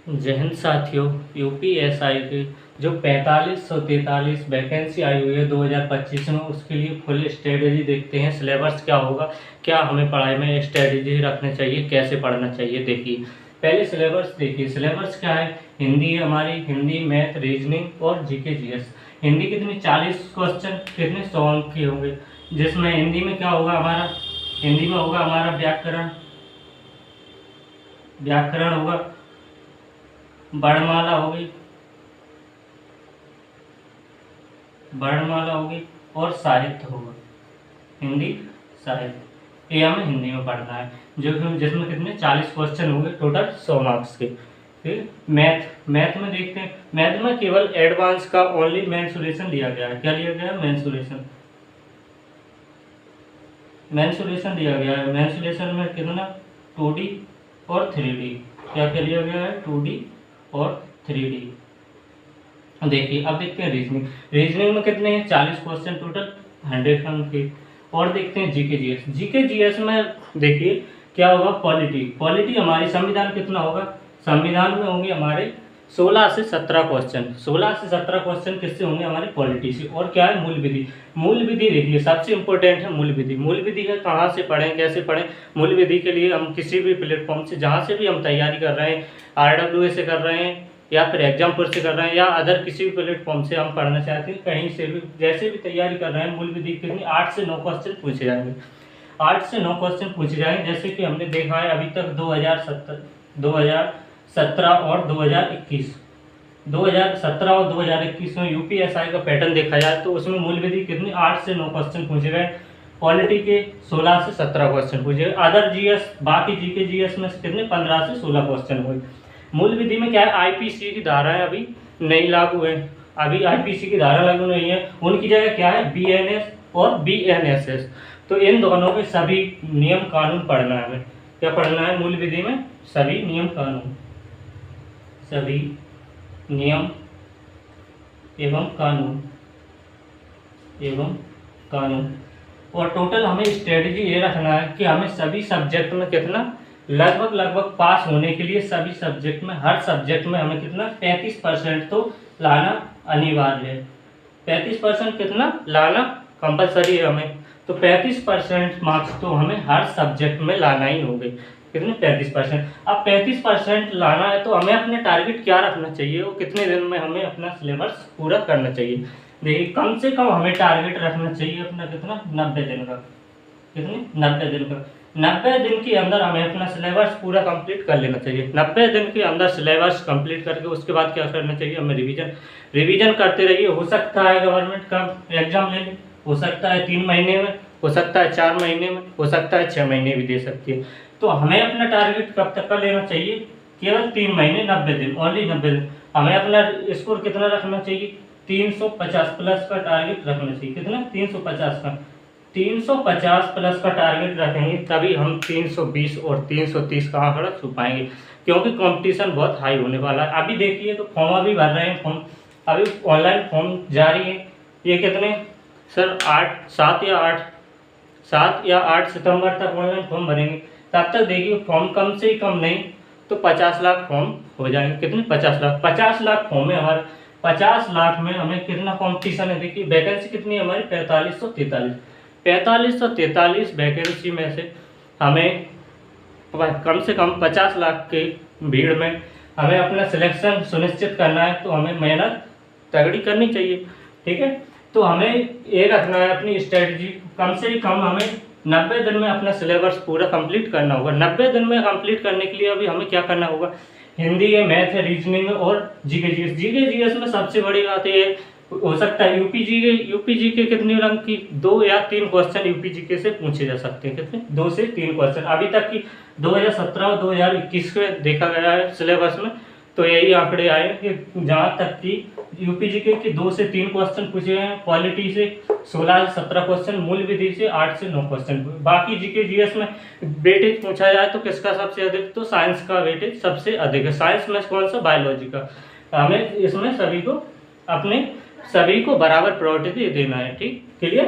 जय हिंद साथियों। यूपीएसआई की जो 4543 वैकेंसी आई हुई है 2025 में, उसके लिए फुल स्ट्रेटजी देखते हैं। सिलेबस क्या होगा, क्या हमें पढ़ाई में स्ट्रेटजी रखना चाहिए, कैसे पढ़ना चाहिए। देखिए पहले सिलेबस देखिए। सिलेबस क्या है? हिंदी है हमारी, हिंदी, मैथ, रीजनिंग और जीके जीएस। हिंदी कितनी? 40 क्वेश्चन, कितने 100 अंक के होंगे। जिसमें हिंदी में क्या होगा हमारा? हिंदी में होगा हमारा व्याकरण। व्याकरण होगा, वर्णमाला होगी, वर्णमाला होगी और साहित्य होगा। हिंदी साहित्य, ये हमें हिंदी में पढ़ना है। जो कि जिसमें कितने 40 क्वेश्चन होंगे, टोटल 100 मार्क्स के। फिर मैथ। मैथ में देखते हैं, मैथ में केवल एडवांस का ओनली मेन सॉल्यूशन दिया गया है। क्या लिया गया है? Main solution. मेन सॉल्यूशन दिया गया है। मेन सॉल्यूशन में कितना? 2D और 3D। क्या क्या लिया गया है? 2D और 3D। देखिए अब देखते हैं रीजनिंग। रीजनिंग में कितने हैं? 40 क्वेश्चन, टोटल 100 अंक के। और देखते हैं जीके जीएस। जीके जीएस में देखिए क्या होगा? पॉलिटी। पॉलिटी हमारी संविधान कितना होगा? संविधान में होंगे हमारे 16 से 17 क्वेश्चन। 16 से 17 क्वेश्चन किससे होंगे? हमारे पॉलिटी से। और क्या है? मूल विधि। मूल विधि देखिए सबसे इंपॉर्टेंट है मूल विधि। मूल विधि है कहाँ से पढ़ें, कैसे पढ़ें। मूल विधि के लिए हम किसी भी प्लेटफॉर्म से, जहाँ से भी हम तैयारी कर रहे हैं, RWA से कर रहे हैं या फिर एग्जामपुर से कर रहे हैं या अदर किसी भी प्लेटफॉर्म से हम पढ़ना चाहते हैं, कहीं से भी जैसे भी तैयारी कर रहे हैं, मूल विधि कितनी? 8 से 9 क्वेश्चन पूछे जाएंगे। 8 से 9 क्वेश्चन पूछे जाएंगे। जैसे कि हमने देखा है अभी तक 2017 और 2021, 2017 और 2021 में यूपीएसआई का पैटर्न देखा जाए तो उसमें मूल विधि कितनी? 8 से 9 क्वेश्चन पूछे गए। पॉलिटी के 16 से 17 क्वेश्चन पूछे गए। अदर जीएस, बाकी जीके जीएस में कितने? 15 से 16 क्वेश्चन हुए। मूल विधि में क्या है? आईपीसी की धाराएं अभी नहीं लागू है। अभी आईपीसी की धारा लागू नहीं है, उनकी जगह क्या है? बीएनएस और बीएनएसएस। तो इन दोनों के सभी नियम कानून पढ़ना है हमें। क्या पढ़ना है मूल विधि में? सभी नियम कानून, सभी नियम एवं कानून, एवं कानून। और टोटल हमें स्ट्रेटजी ये रखना है कि हमें सभी सब्जेक्ट में कितना, लगभग पास होने के लिए सभी सब्जेक्ट में, हर सब्जेक्ट में हमें कितना? 35% तो लाना अनिवार्य है। 35% कितना लाना कंपलसरी है हमें। तो 35% मार्क्स तो हमें हर सब्जेक्ट में लाना ही होंगे। कितने? 35%। अब 35% लाना है तो हमें अपने टारगेट क्या रखना चाहिए, वो कितने दिन में हमें अपना सिलेबस पूरा करना चाहिए। देखिए कम से कम हमें टारगेट रखना चाहिए अपना कितना? 90 दिन का। कितने? 90 दिन का। 90 दिन के अंदर हमें अपना सिलेबस पूरा कंप्लीट कर लेना चाहिए। 90 दिन के अंदर सिलेबस कंप्लीट करके उसके बाद क्या करना चाहिए हमें? रिवीजन। रिवीजन करते रहिए। हो सकता है गवर्नमेंट का एग्जाम ले ले, हो सकता है 3 महीने में, हो सकता है 4 महीने में, हो सकता है 6 महीने भी दे सकती है। तो हमें अपना टारगेट कब तक का लेना चाहिए? केवल 3 महीने, 90 दिन, ओनली 90 दिन। हमें अपना स्कोर कितना रखना चाहिए? 350 प्लस का टारगेट रखना चाहिए। कितना? 350 का। 350 प्लस का टारगेट रखेंगे तभी हम 320 और 330 का आंकड़ा छू पाएंगे, क्योंकि कंपटीशन बहुत हाई होने वाला है। अभी देखिए तो फॉर्म अभी भर रहे हैं, फॉर्म अभी ऑनलाइन फॉर्म जारी है। ये कितने सर? 7 या 8 सितंबर तक ऑनलाइन फॉर्म भरेंगे। तब तक देखिए फॉर्म कम से कम नहीं तो 50 लाख फॉर्म हो जाएंगे। कितने? 50 लाख। 50 लाख फॉर्म है हमारे। 50 लाख में हमें कितना कंपटीशन है? देखिए वैकेंसी कितनी है हमारी? 4543। 4543 वैकेंसी में से हमें कम से कम 50 लाख की भीड़ में हमें अपना सिलेक्शन सुनिश्चित करना है, तो हमें मेहनत तगड़ी करनी चाहिए। ठीक है, तो हमें ये रखना है अपनी स्ट्रेटजी। कम से कम हमें 90 दिन में अपना सिलेबस पूरा कंप्लीट करना होगा। 90 दिन में कंप्लीट करने के लिए अभी हमें क्या करना होगा? हिंदी है, मैथ है, रीजनिंग और जीके जीएस। जीके जीएस में सबसे बड़ी बात ये हो सकता है यूपी जीके कितने रंग की? 2 या 3 क्वेश्चन यूपी जीके से पूछे जा सकते हैं। कितने? 2 से 3 क्वेश्चन। अभी तक की 2017 और 2021 में देखा गया है सिलेबस में, तो यही आंकड़े आए कि जहाँ तक कि यूपी जीके के 2 से 3 क्वेश्चन पूछे गए हैं, पॉलिटी से 16 से 17 क्वेश्चन, मूल विधि से 8 से 9 क्वेश्चन। बाकी जीके जीएस में वेटेज पूछा जाए तो किसका सबसे अधिक? तो साइंस का वेटेज सबसे अधिक है। साइंस में कौन सा? बायोलॉजी का। हमें इसमें सभी को बराबर प्रायोरिटी देना है। ठीक, क्लियर?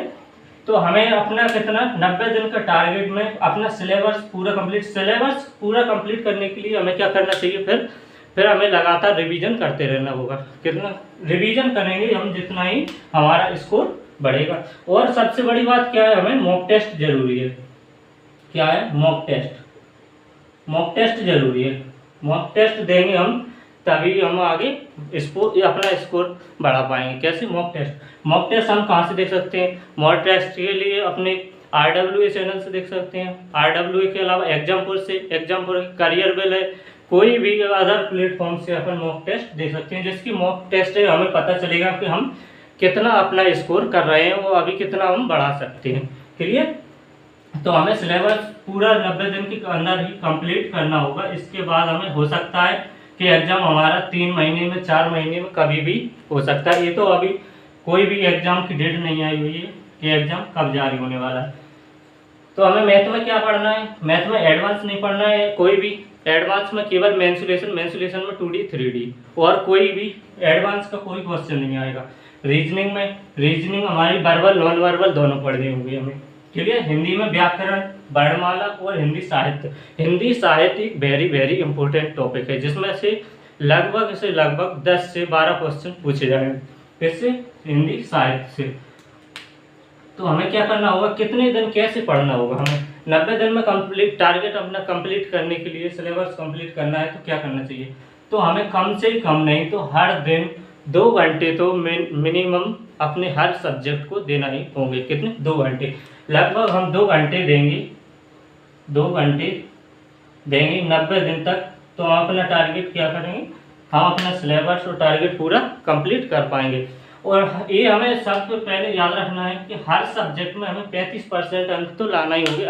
तो हमें अपना कितना 90 दिन का टारगेट में अपना सिलेबस पूरा कंप्लीट करने के लिए हमें क्या करना चाहिए? फिर फिर हमें लगातार रिवीजन करते रहना होगा। कितना रिवीजन करेंगे हम जितना ही हमारा स्कोर बढ़ेगा। और सबसे बड़ी बात क्या है, हमें मॉक टेस्ट जरूरी है। क्या है? Mock test. मॉक टेस्ट जरूरी है। मॉक टेस्ट देंगे हम तभी हम आगे अपना स्कोर बढ़ा पाएंगे। कैसे? Mock test. मॉक टेस्ट हम कहाँ से देख सकते हैं? मॉक टेस्ट के लिए अपने RWA चैनल से देख सकते हैं। RWA के अलावा एग्जामपुर से, एग्जामपुर करियर है, कोई भी अदर प्लेटफॉर्म से अपन मॉक टेस्ट देख सकते हैं। जिसकी मॉक टेस्ट है हमें पता चलेगा कि हम कितना अपना स्कोर कर रहे हैं, वो अभी कितना हम बढ़ा सकते हैं। क्लियर? तो हमें सिलेबस पूरा 90 दिन के अंदर ही कंप्लीट करना होगा। इसके बाद हमें हो सकता है कि एग्ज़ाम हमारा 3 महीने में, 4 महीने में कभी भी हो सकता है। ये तो अभी कोई भी एग्ज़ाम की डेट नहीं आई हुई है कि एग्ज़ाम कब जारी होने वाला है। तो हमें मैथ में क्या पढ़ना है? मैथ में एडवांस नहीं पढ़ना है कोई भी। एडवांस में केवल मेंसुरेशन में 2D 3D, और कोई भी एडवांस का कोई क्वेश्चन नहीं आएगा। रीजनिंग हमारी वर्बल नॉन वर्बल दोनों पढ़नी होगी हमें। क्लियर? हिंदी में व्याकरण, वर्णमाला और हिंदी साहित्य। हिंदी साहित्य एक वेरी वेरी इंपॉर्टेंट टॉपिक है, जिसमें से लगभग 10 से 12 क्वेश्चन पूछे जाएंगे। इससे हिंदी साहित्य से तो हमें क्या करना होगा, कितने दिन कैसे पढ़ना होगा? हमें 90 दिन में कंप्लीट टारगेट अपना कंप्लीट करने के लिए, सिलेबस कंप्लीट करना है तो क्या करना चाहिए? तो हमें कम से कम नहीं तो हर दिन 2 घंटे तो मिनिमम अपने हर सब्जेक्ट को देना ही होंगे। कितने? 2 घंटे। लगभग हम 2 घंटे देंगे, 2 घंटे देंगे 90 दिन तक। तो हम अपना टारगेट क्या करेंगे, हम अपना सिलेबस और टारगेट पूरा कंप्लीट कर पाएंगे। और ये हमें सबसे पहले याद रखना है कि हर सब्जेक्ट में हमें 35% अंक तो लाना ही होंगे।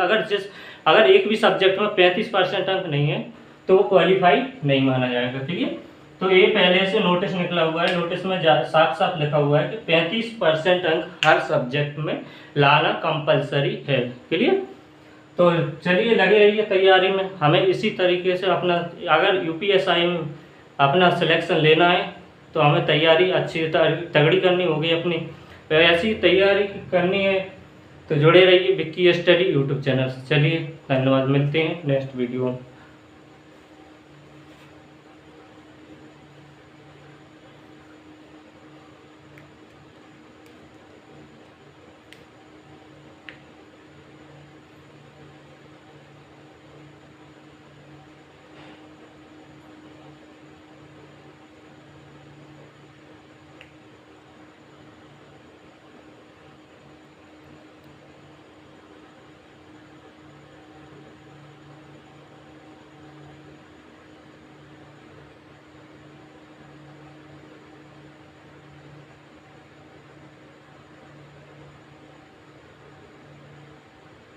अगर एक भी सब्जेक्ट में 35% अंक नहीं है तो वो क्वालिफाई नहीं माना जाएगा। ठीक है? तो ये पहले से नोटिस निकला हुआ है, नोटिस में साफ साफ लिखा हुआ है कि 35% अंक हर सब्जेक्ट में लाना कंपलसरी है। क्लियर? तो चलिए लगे रहिए तैयारी में। हमें इसी तरीके से अपना, अगर UPSI में अपना सिलेक्शन लेना है तो हमें तैयारी अच्छी तगड़ी करनी होगी अपनी। ऐसी तैयारी करनी है तो जुड़े रहिए विक्की स्टडी यूट्यूब चैनल से। चलिए धन्यवाद, मिलते हैं नेक्स्ट वीडियो में।